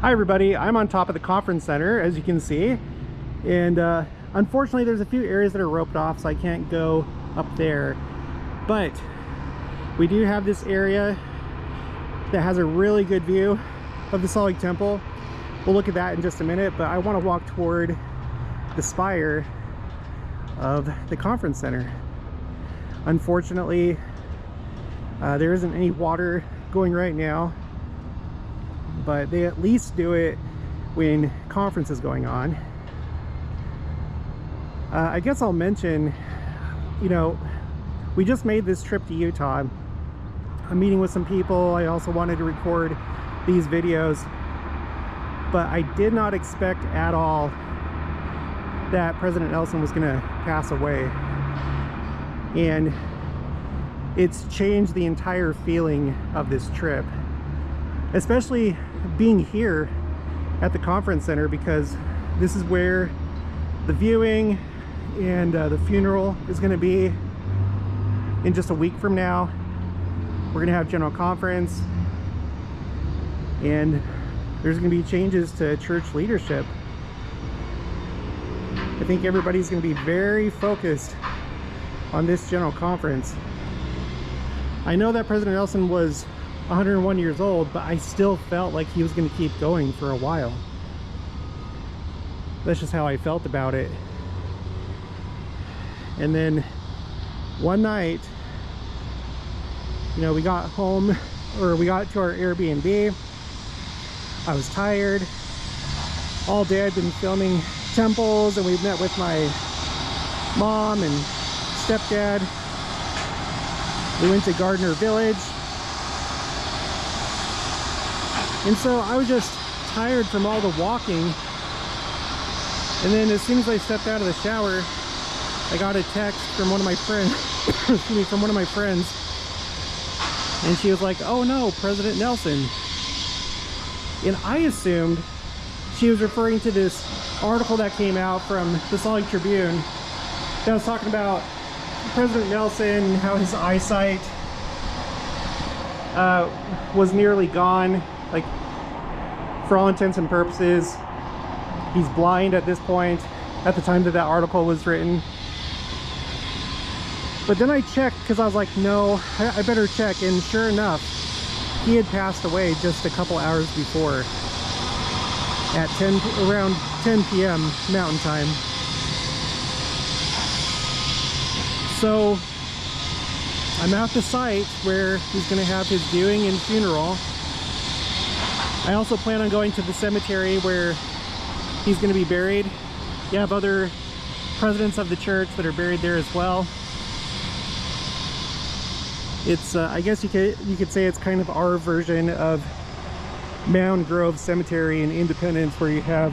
Hi everybody, I'm on top of the conference center, as you can see, and unfortunately there's a few areas that are roped off, so I can't go up there, but we do have this area that has a really good view of the Salt Lake Temple. We'll look at that in just a minute, but I want to walk toward the spire of the conference center. Unfortunately, there isn't any water going right now, but they at least do it when conference is going on. I guess I'll mention, you know, we just made this trip to Utah. I'm meeting with some people. I also wanted to record these videos, but I did not expect at all that President Nelson was going to pass away. And it's changed the entire feeling of this trip, especially being here at the conference center, because this is where the viewing and the funeral is going to be in just a week from now. We're going to have general conference, and there's going to be changes to church leadership. I think everybody's going to be very focused on this general conference. I know that President Nelson was 101 years old, but I still felt like he was going to keep going for a while. That's just how I felt about it. And then one night, you know, we got home, or we got to our Airbnb. I was tired. All day I've been filming temples, and we met with my mom and stepdad. We went to Gardner Village. And so I was just tired from all the walking. And then as soon as I stepped out of the shower, I got a text from one of my friends, excuse me, from one of my friends. And she was like, "Oh no, President Nelson." And I assumed she was referring to this article that came out from the Salt Lake Tribune that was talking about President Nelson and how his eyesight was nearly gone. Like, for all intents and purposes, he's blind at this point, at the time that that article was written. But then I checked, because I was like, no, I better check, and sure enough, he had passed away just a couple hours before, at around 10 p.m. Mountain Time. So I'm at the site where he's going to have his viewing and funeral. I also plan on going to the cemetery where he's going to be buried. You have other presidents of the church that are buried there as well. It's I guess you could say it's kind of our version of Mound Grove Cemetery in Independence, where you have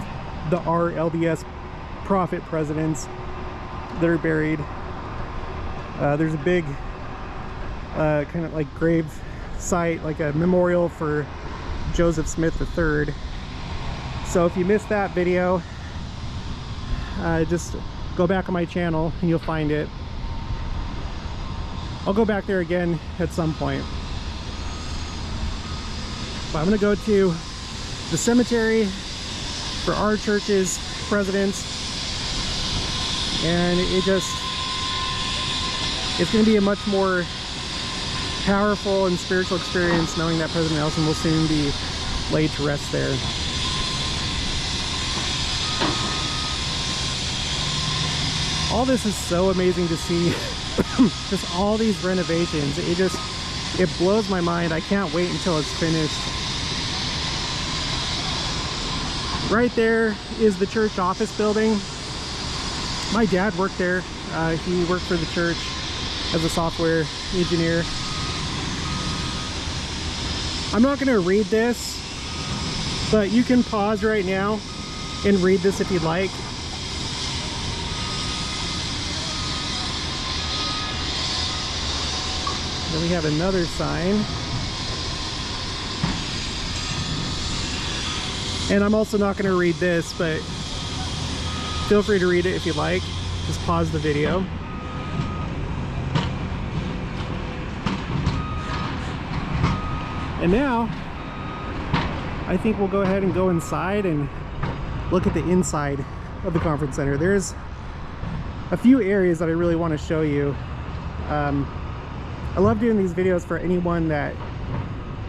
the RLDS prophet presidents that are buried. There's a big kind of like grave site, like a memorial for Joseph Smith III. So if you missed that video, just go back on my channel and you'll find it. I'll go back there again at some point. But I'm going to go to the cemetery for our church's presidents, and it's going to be a much more powerful and spiritual experience knowing that President Nelson will soon be laid to rest there. All this is so amazing to see. Just all these renovations. It blows my mind. I can't wait until it's finished. Right there is the church office building. My dad worked there. He worked for the church as a software engineer. I'm not going to read this, but you can pause right now and read this if you'd like. Then we have another sign. And I'm also not going to read this, but feel free to read it if you'd like. Just pause the video. And now I think we'll go ahead and go inside and look at the inside of the conference center. There's a few areas that I really want to show you. I love doing these videos for anyone that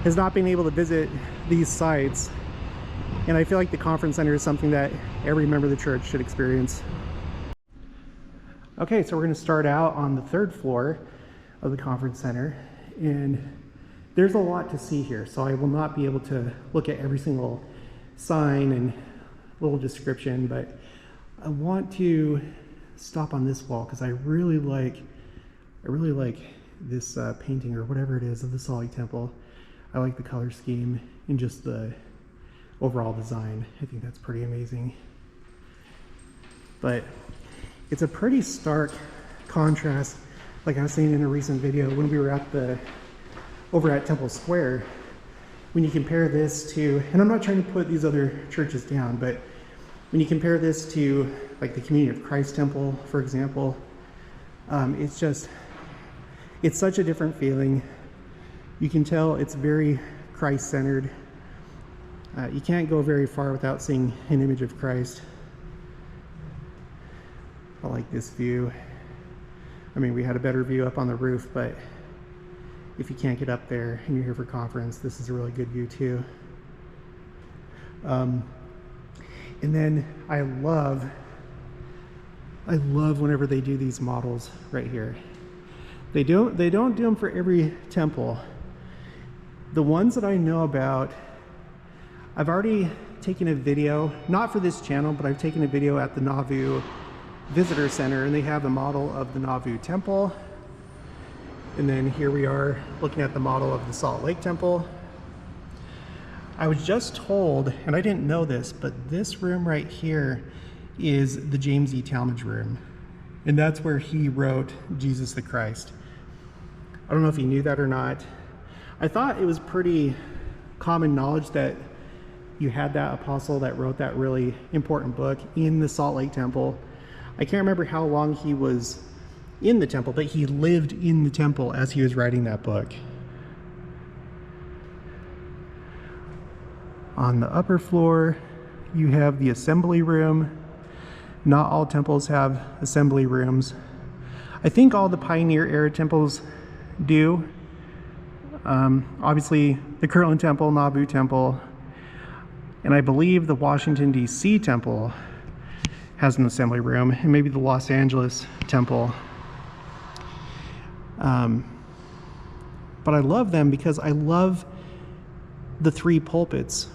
has not been able to visit these sites, and I feel like the conference center is something that every member of the church should experience. Okay, so we're going to start out on the 3rd floor of the conference center, and there's a lot to see here, so I will not be able to look at every single sign and little description, but I want to stop on this wall because I really like this painting or whatever it is of the Salt Lake Temple. I like the color scheme and just the overall design. I think that's pretty amazing. But it's a pretty stark contrast, like I was saying in a recent video when we were over at Temple Square. When you compare this to, and I'm not trying to put these other churches down, but when you compare this to like the Community of Christ Temple, for example, it's such a different feeling. You can tell it's very Christ-centered. You can't go very far without seeing an image of Christ. I like this view. I mean, we had a better view up on the roof, but if you can't get up there and you're here for conference, this is a really good view too. And then I love whenever they do these models right here. They don't do them for every temple. The ones that I know about, I've already taken a video, not for this channel, but I've taken a video at the Nauvoo Visitor Center, and they have a model of the Nauvoo Temple. And then here we are looking at the model of the Salt Lake Temple. I was just told, and I didn't know this, but this room right here is the James E. Talmage room. And that's where he wrote Jesus the Christ. I don't know if you knew that or not. I thought it was pretty common knowledge that you had that apostle that wrote that really important book in the Salt Lake Temple. I can't remember how long he was in the temple, but he lived in the temple as he was writing that book. On the upper floor, you have the assembly room. Not all temples have assembly rooms. I think all the Pioneer era temples do. Obviously, the Kirtland Temple, Nauvoo Temple, and I believe the Washington, D.C. Temple has an assembly room, and maybe the Los Angeles Temple. But I love them because I love the 3 pulpits.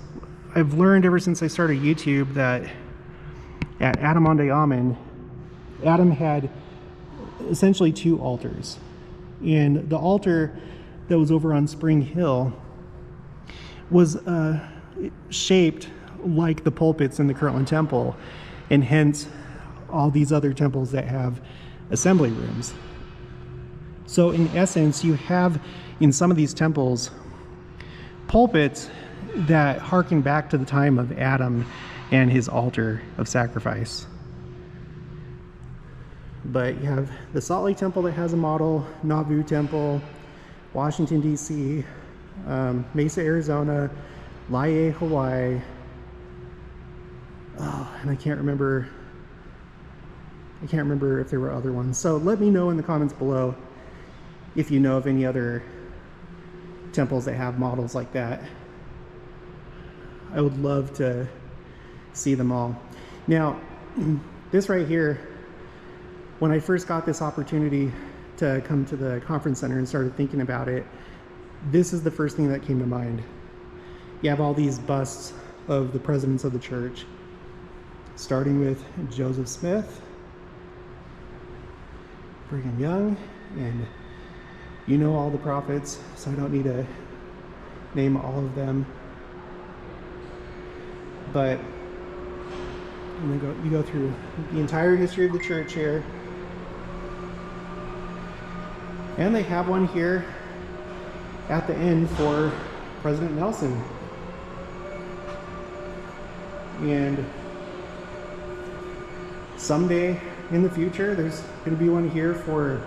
I've learned ever since I started YouTube that at Adam on Amen, Adam had essentially 2 altars. And the altar that was over on Spring Hill was shaped like the pulpits in the Kirtland Temple, and hence all these other temples that have assembly rooms. So in essence, you have in some of these temples pulpits that harken back to the time of Adam and his altar of sacrifice. But you have the Salt Lake Temple that has a model, Nauvoo Temple, Washington, D.C., Mesa, Arizona, Laie, Hawaii. Oh, and I can't remember if there were other ones. So let me know in the comments below if you know of any other temples that have models like that. I would love to see them all. Now, this right here, when I first got this opportunity to come to the conference center and started thinking about it, this is the first thing that came to mind. You have all these busts of the presidents of the church, starting with Joseph Smith, Brigham Young, and you know all the prophets, so I don't need to name all of them. But you go through the entire history of the church here. And they have one here at the end for President Nelson. And someday in the future, there's going to be one here for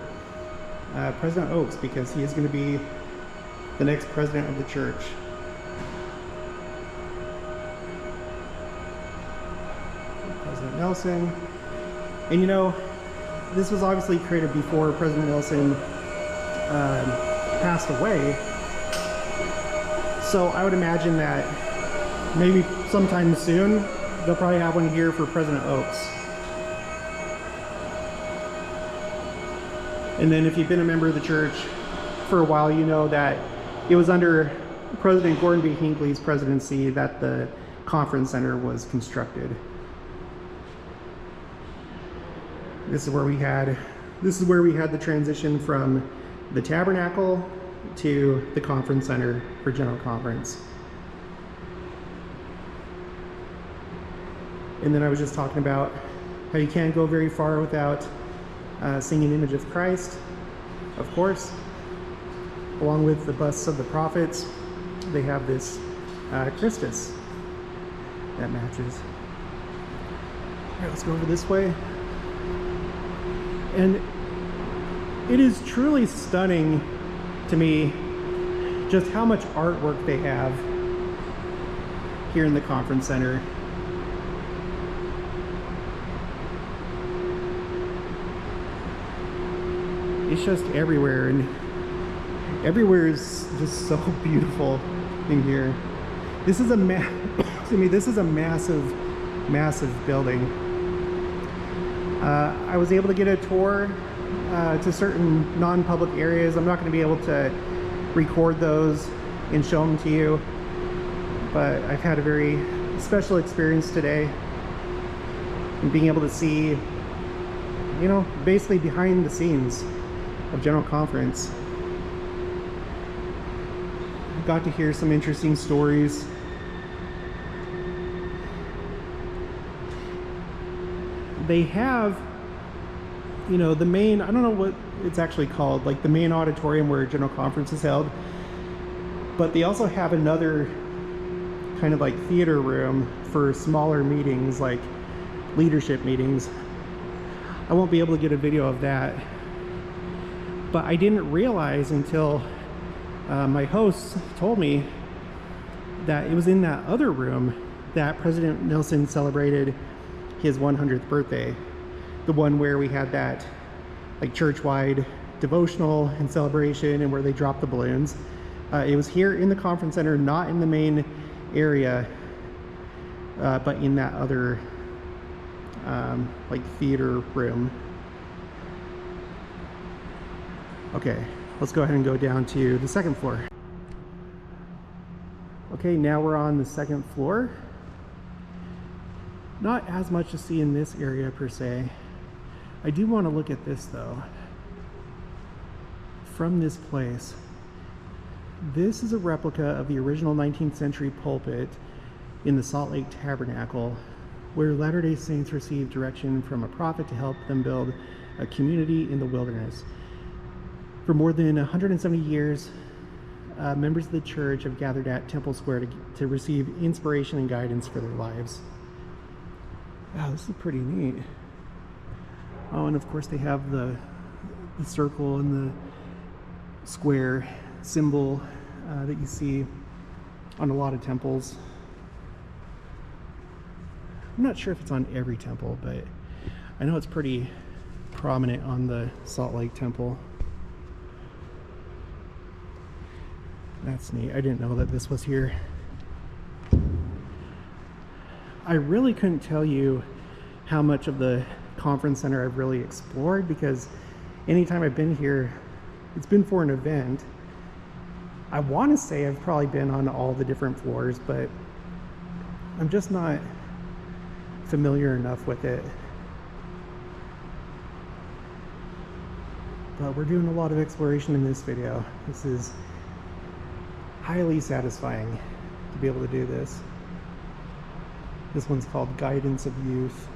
President Oaks, because he is going to be the next president of the church. President Nelson. And you know, this was obviously created before President Nelson passed away. So I would imagine that maybe sometime soon, they'll probably have one here for President Oaks. And then if you've been a member of the church for a while, you know that it was under President Gordon B. Hinckley's presidency that the conference center was constructed. This is where we had the transition from the tabernacle to the conference center for general conference. And then I was just talking about how you can't go very far without seeing an image of Christ, of course. Along with the busts of the prophets, they have this Christus that matches. All right, let's go over this way. And it is truly stunning to me just how much artwork they have here in the conference center. It's just everywhere, and everywhere is just so beautiful in here. This is a this is a massive building. I was able to get a tour to certain non-public areas. I'm not going to be able to record those and show them to you, but I've had a very special experience today in being able to see, you know, basically behind the scenes of General Conference. I got to hear some interesting stories. They have, you know, the main, I don't know what it's actually called, like the main auditorium where General Conference is held, but they also have another kind of like theater room for smaller meetings, like leadership meetings. I won't be able to get a video of that, but I didn't realize until my hosts told me that it was in that other room that President Nelson celebrated his 100th birthday. The one where we had that like church-wide devotional and celebration and where they dropped the balloons. It was here in the conference center, not in the main area, but in that other like theater room. Okay, let's go ahead and go down to the second floor. Okay, now we're on the second floor. Not as much to see in this area per se. I do want to look at this though. From this place. This is a replica of the original 19th century pulpit in the Salt Lake Tabernacle, where Latter-day Saints received direction from a prophet to help them build a community in the wilderness. For more than 170 years, members of the church have gathered at Temple Square to receive inspiration and guidance for their lives. Wow, this is pretty neat. Oh, and of course they have the circle and the square symbol that you see on a lot of temples. I'm not sure if it's on every temple, but I know it's pretty prominent on the Salt Lake Temple. That's neat. I didn't know that this was here. I really couldn't tell you how much of the conference center I've really explored, because anytime I've been here, it's been for an event. I want to say I've probably been on all the different floors, but I'm just not familiar enough with it. But we're doing a lot of exploration in this video. This is highly satisfying to be able to do this. This one's called Guidance of Youth.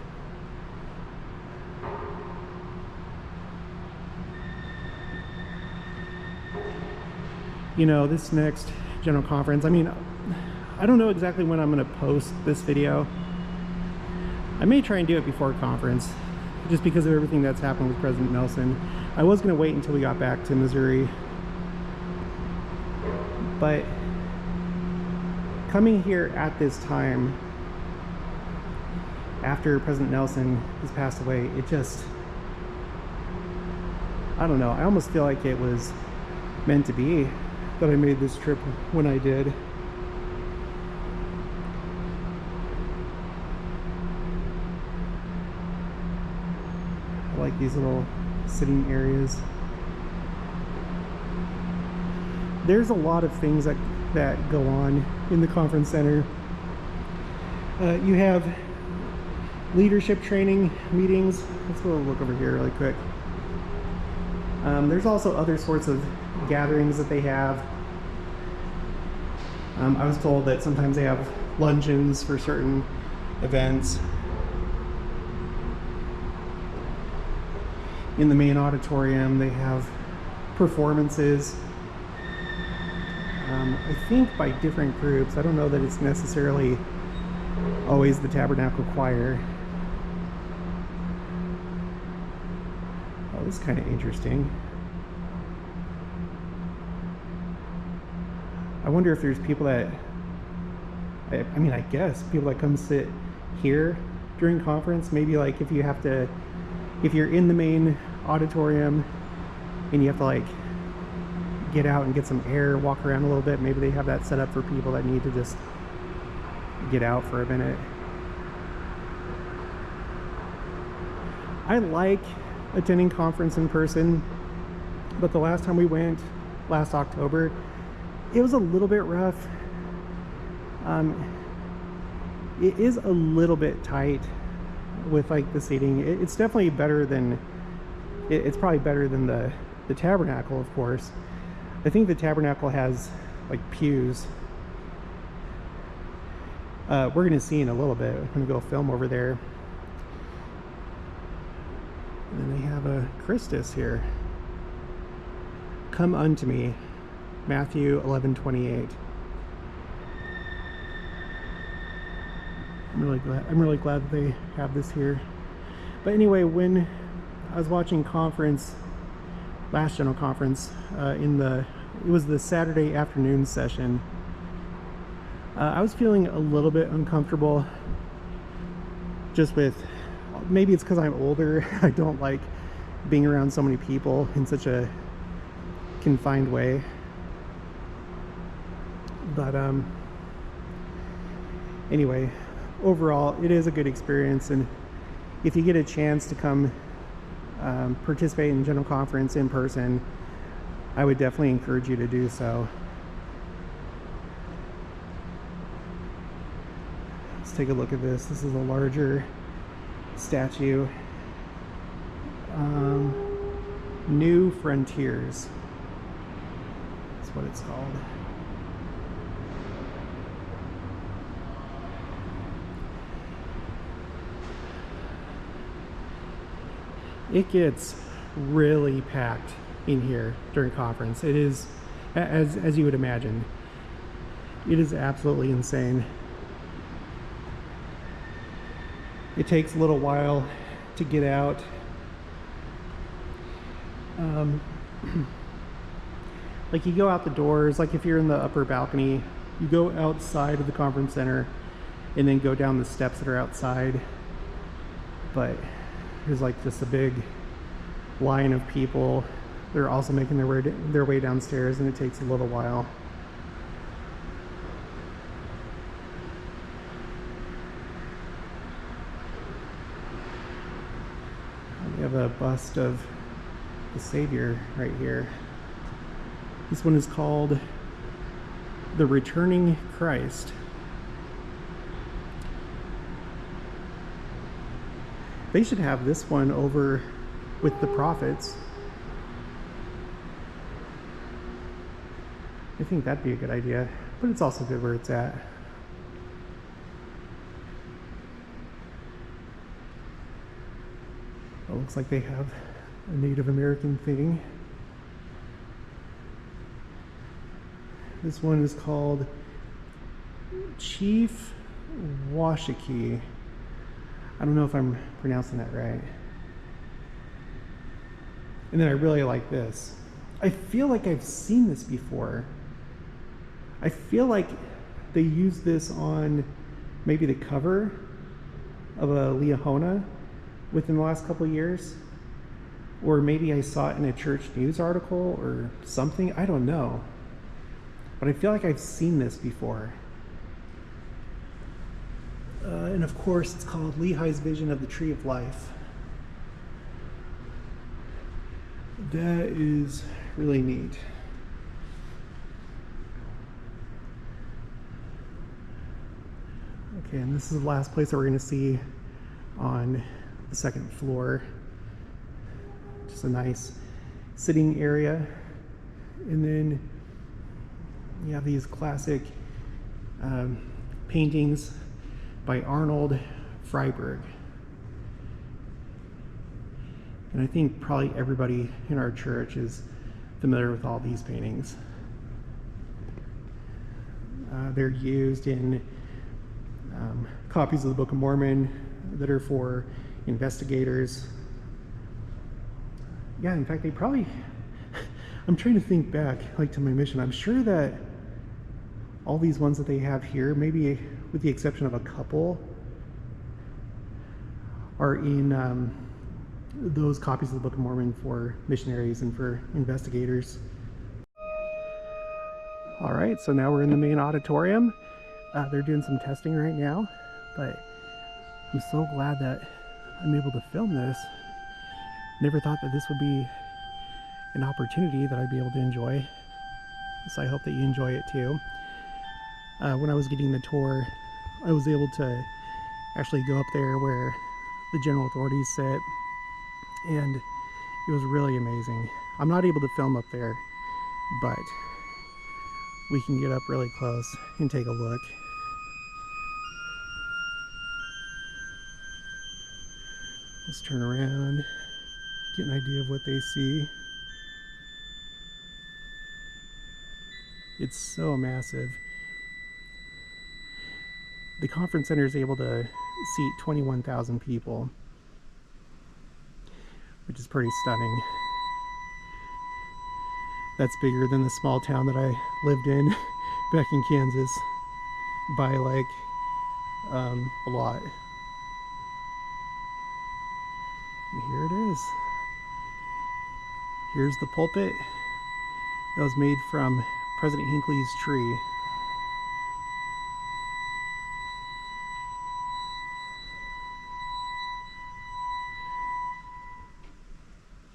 You know, this next general conference, I mean, I don't know exactly when I'm going to post this video. I may try and do it before conference, just because of everything that's happened with President Nelson. I was going to wait until we got back to Missouri. But coming here at this time, after President Nelson has passed away, it just, I don't know, I almost feel like it was meant to be that I made this trip when I did. I like these little sitting areas. There's a lot of things that go on in the conference center. You have leadership training meetings. Let's go look over here really quick. There's also other sorts of gatherings that they have. I was told that sometimes they have luncheons for certain events. In the main auditorium, they have performances. I think by different groups. I don't know that it's necessarily always the Tabernacle Choir. Oh, this is kind of interesting. I wonder if there's people that, I mean, I guess people that come sit here during conference, maybe like if you're in the main auditorium and you have to like get out and get some air, walk around a little bit, maybe they have that set up for people that need to just get out for a minute. I like attending conference in person, but the last time we went, last October, it was a little bit rough. It is a little bit tight with like the seating. It's definitely better than, it's probably better than the Tabernacle, of course. I think the Tabernacle has like pews. We're going to see in a little bit. I'm going to go film over there. And then they have a Christus here. Come unto me, Matthew 11:28. I'm really glad that they have this here. But anyway, when I was watching last general conference, it was the Saturday afternoon session, I was feeling a little bit uncomfortable, just with, maybe it's because I'm older. I don't like being around so many people in such a confined way. But anyway, overall it is a good experience, and if you get a chance to come participate in general conference in person, I would definitely encourage you to do so. Let's take a look at this. This is a larger statue. New Frontiers. That's what it's called. It gets really packed in here during conference. It is, as you would imagine, it is absolutely insane. It takes a little while to get out. Like you go out the doors, like if you're in the upper balcony, you go outside of the conference center and then go down the steps that are outside. But there's like just a big line of people. They're also making their way downstairs, and it takes a little while. We have a bust of the Savior right here. This one is called The Returning Christ. They should have this one over with the prophets. I think that'd be a good idea, but it's also good where it's at. It looks like they have a Native American thing. This one is called Chief Washiki. I don't know if I'm pronouncing that right. And then I really like this. I feel like I've seen this before. I feel like they used this on maybe the cover of a Liahona within the last couple of years. Or maybe I saw it in a church news article or something. I don't know. But I feel like I've seen this before. And of course, it's called Lehi's Vision of the Tree of Life. That is really neat. Okay, and this is the last place that we're going to see on the second floor. Just a nice sitting area. And then you have these classic paintings by Arnold Freiberg. And I think probably everybody in our church is familiar with all these paintings. They're used in copies of the Book of Mormon that are for investigators. Yeah, in fact, they probably, I'm trying to think back, like, to my mission. I'm sure that all these ones that they have here, maybe with the exception of a couple, are in those copies of the Book of Mormon for missionaries and for investigators. All right, so now we're in the main auditorium. They're doing some testing right now, but I'm so glad that I'm able to film this. Never thought that this would be an opportunity that I'd be able to enjoy. So I hope that you enjoy it too. When I was getting the tour, I was able to actually go up there where the general authorities sit, and it was really amazing. I'm not able to film up there, but we can get up really close and take a look. Let's turn around, get an idea of what they see. It's so massive. The conference center is able to seat 21,000 people, which is pretty stunning. That's bigger than the small town that I lived in back in Kansas by like a lot. And here it is. Here's the pulpit that was made from President Hinckley's tree.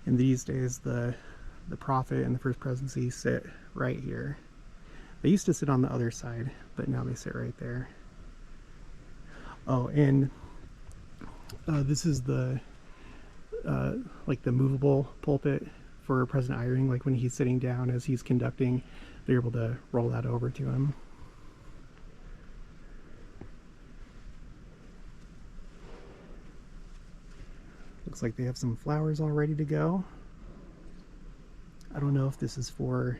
And these days, the prophet and the first presidency sit right here. They used to sit on the other side, but now they sit right there. Oh, and this is the like the movable pulpit for President Eyring. Like when he's sitting down as he's conducting, they're able to roll that over to him. Looks like they have some flowers all ready to go. I don't know if this is for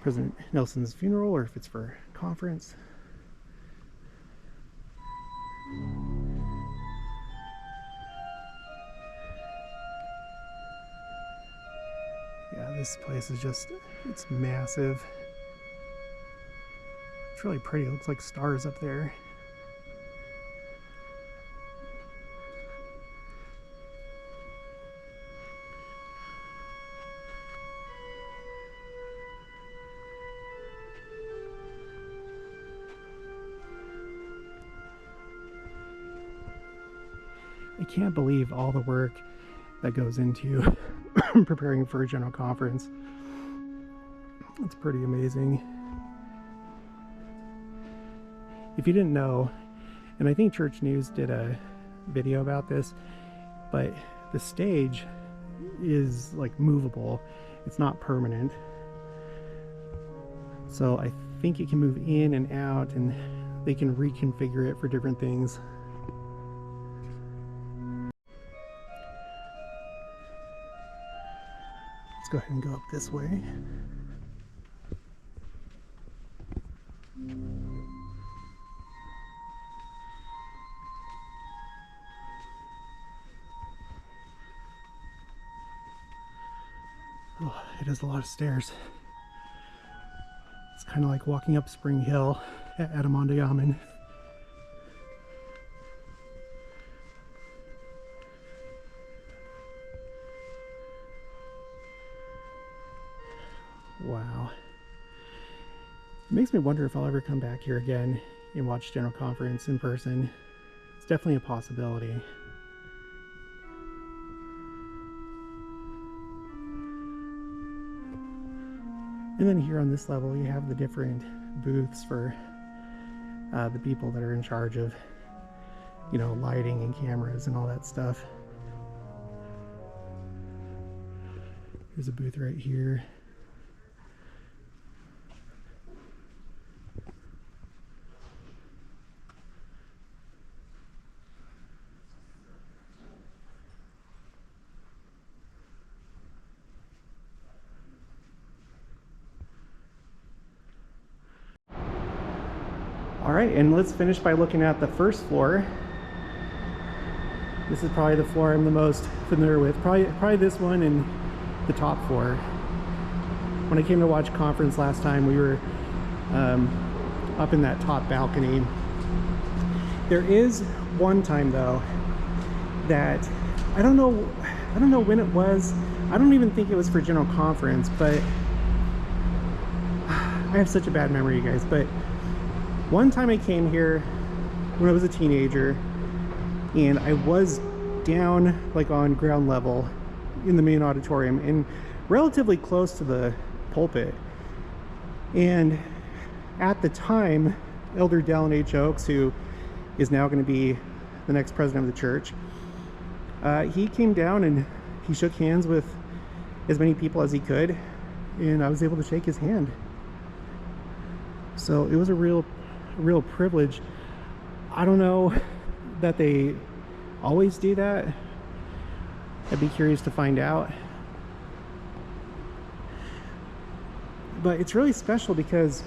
President Nelson's funeral or if it's for conference. Yeah, this place is just, it's massive. It's really pretty. It looks like stars up there. I can't believe all the work that goes into preparing for a general conference. It's pretty amazing. If you didn't know, and I think Church News did a video about this, but the stage is like movable. It's not permanent. So I think it can move in and out, and they can reconfigure it for different things. Let's go ahead and go up this way. Oh, it is a lot of stairs. It's kind of like walking up Spring Hill at Adamonte Yaman. Wow. It makes me wonder if I'll ever come back here again and watch General Conference in person. It's definitely a possibility. And then here on this level, you have the different booths for the people that are in charge of, you know, lighting and cameras and all that stuff. There's a booth right here. All right, and let's finish by looking at the first floor. This is probably the floor I'm the most familiar with. Probably this one and the top floor. When I came to watch conference last time, we were up in that top balcony. There is one time though that I don't know when it was. I don't even think it was for General Conference, but I have such a bad memory, you guys. But one time I came here when I was a teenager, and I was down like on ground level in the main auditorium and relatively close to the pulpit. And at the time, Elder Dallin H. Oaks, who is now going to be the next president of the church, he came down and he shook hands with as many people as he could, and I was able to shake his hand. So it was a real privilege. I don't know that they always do that. I'd be curious to find out. But it's really special because,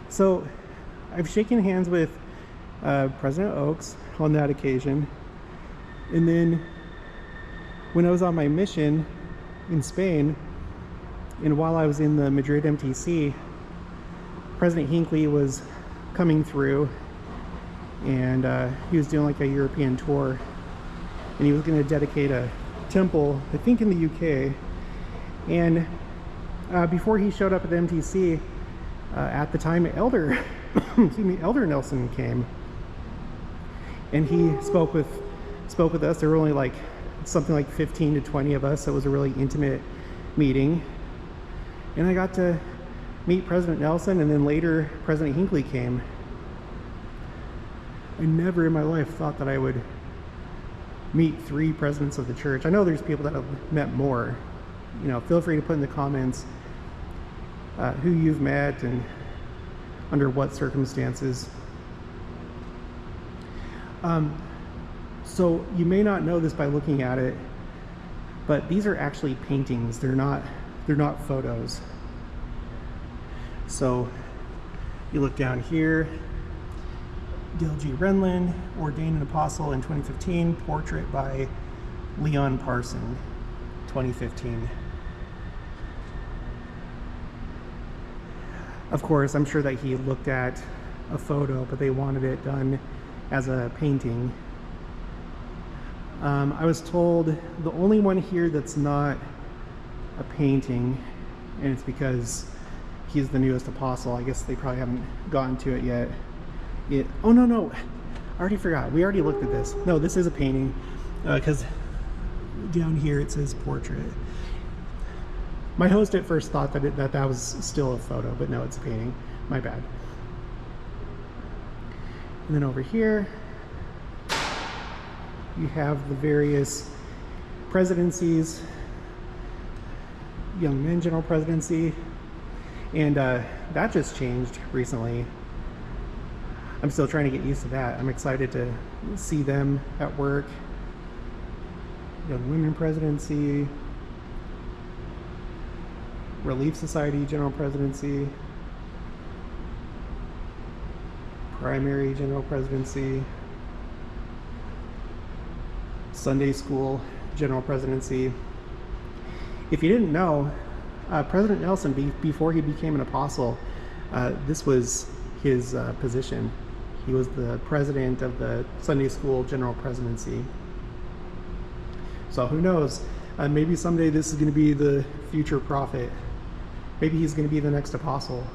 so I've shaken hands with President Oaks on that occasion, and then when I was on my mission in Spain, and while I was in the Madrid MTC, President Hinckley was coming through, and he was doing like a European tour, and he was going to dedicate a temple, I think in the UK. And before he showed up at the MTC, at the time, Elder Nelson came, and he spoke with us. There were only like something like 15 to 20 of us, so it was a really intimate meeting. And I got to meet President Nelson, and then later President Hinckley came. I never in my life thought that I would meet 3 presidents of the church. I know there's people that have met more. You know, feel free to put in the comments who you've met and under what circumstances. So you may not know this by looking at it, but these are actually paintings. They're not photos. So you look down here, Dale G. Renlund, ordained an apostle in 2015, portrait by Leon Parson, 2015. Of course, I'm sure that he looked at a photo, but they wanted it done as a painting. I was told the only one here that's not a painting, and it's because he's the newest apostle. I guess they probably haven't gotten to it yet. Oh no, I already forgot. We already looked at this. No, this is a painting, because down here it says portrait. My host at first thought that was still a photo, but no, it's a painting. My bad. And then over here, you have the various presidencies, Young Men General Presidency, and that just changed recently. I'm still trying to get used to that. I'm excited to see them at work. Young Women Presidency, Relief Society General Presidency, Primary General Presidency, Sunday School General Presidency. If you didn't know, President Nelson, before he became an apostle, this was his position. He was the president of the Sunday School General Presidency. So who knows? Maybe someday this is going to be the future prophet. Maybe he's going to be the next apostle.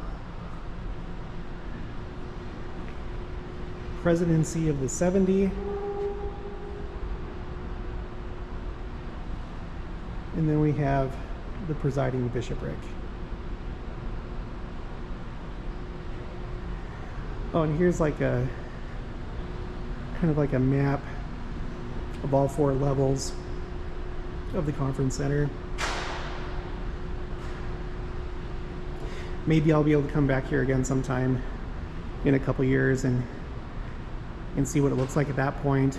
Presidency of the 70. And then we have the presiding bishopric. Oh, and here's like a kind of like a map of all 4 levels of the conference center. Maybe I'll be able to come back here again sometime in a couple years and see what it looks like at that point.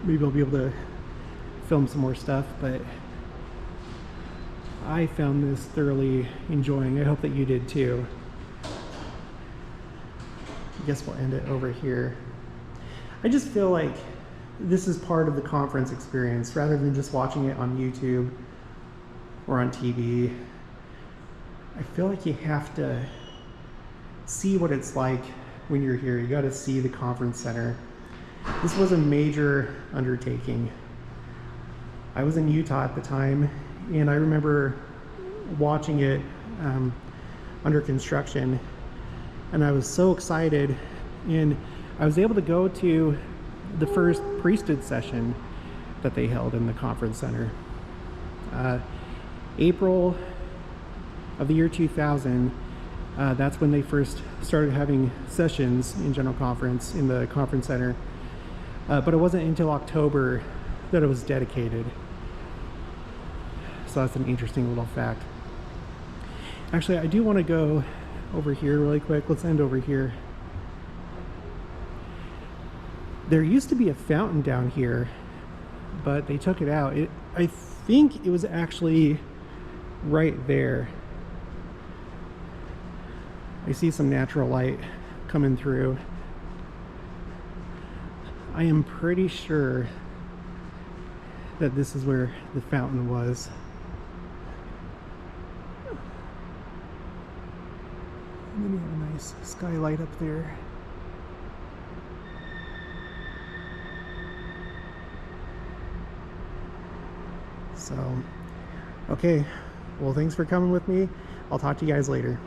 Maybe I'll be able to film some more stuff, but I found this thoroughly enjoying. I hope that you did too. I guess we'll end it over here. I just feel like this is part of the conference experience rather than just watching it on YouTube or on TV. I feel like you have to see what it's like when you're here. You got to see the conference center. This was a major undertaking. I was in Utah at the time, and I remember watching it under construction, and I was so excited. And I was able to go to the first priesthood session that they held in the conference center. April of the year 2000, that's when they first started having sessions in general conference in the conference center. But it wasn't until October that it was dedicated. So that's an interesting little fact. Actually, I do want to go over here really quick. Let's end over here. There used to be a fountain down here, but they took it out. I think it was actually right there. I see some natural light coming through. I am pretty sure that this is where the fountain was. And then you have a nice skylight up there. So, okay, well, thanks for coming with me. I'll talk to you guys later.